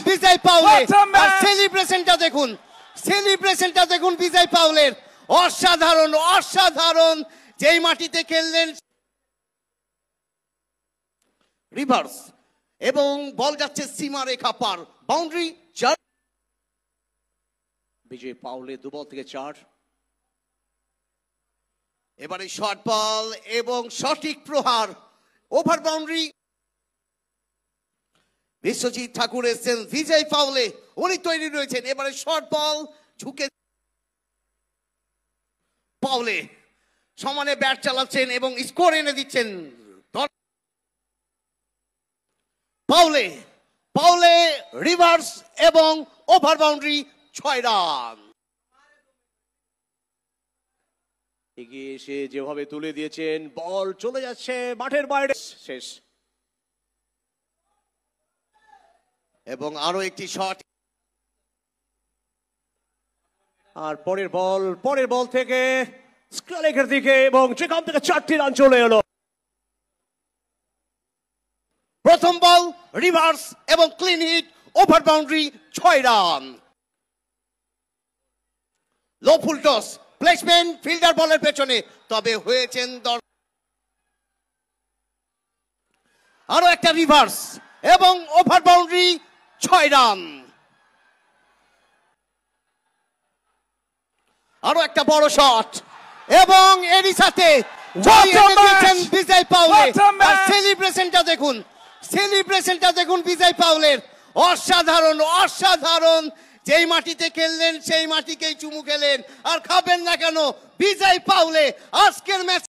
বিজয় পাউলে আর সেলিব্রেশনটা দেখুন, সেলিব্রেশনটা দেখুন বিজয় পাউলের। অসাধারণ অসাধারণ, যেই মাটিতে খেললেন। রিভার্স এবং বল যাচ্ছে সীমা রেখা পার, বাউন্ডারি। বিজয় পাউলে দুবল থেকে 4। এবারে শর্ট বল এবং সঠিক প্রহার, ওভার বাউন্ডারি। বিশ্বজিৎ ঠাকুর এসেছেন, বিজয় পাউলে উনি তৈরি রয়েছেন। এবারে শর্ট বল ঝুঁকে পাউলে সমানে ব্যাট চালাচ্ছেন এবং স্কোর এনে দিচ্ছেন। পাউলে পাউলে রিভার্স এবং ওভার বাউন্ডারি, 6 রান। এগিয়ে এসে যেভাবে তুলে দিয়েছেন, বল চলে যাচ্ছে মাঠের বাইরে, শেষ। এবং আরো একটি শট, আর পরের বল থেকে স্ক্রালেকের দিকে, এবং যেখান থেকে 4টি রান চলে এলো। প্রথম বল রিভার্স এবং clean hit, over boundary, 6 run. Low full toss, placement fielder বলের পেছনে, তবে হয়েছেন আরো একটা রিভার্স এবং ওভার বাউন্ডারি, 6 রান। আরো একটা বড় শট এবং এরই সাথে বিজয় পাউলে। আর সেলিব্রেশনটা দেখুন, সেলিব্রেশনটা দেখুন বিজয় পাউলের। অসাধারণ অসাধারণ, যেই মাটিতে খেললেন সেই মাটিকেই চুমু খেলেন। আর খাবেন না কেন বিজয় পাউলে আজকের ম্যাচ।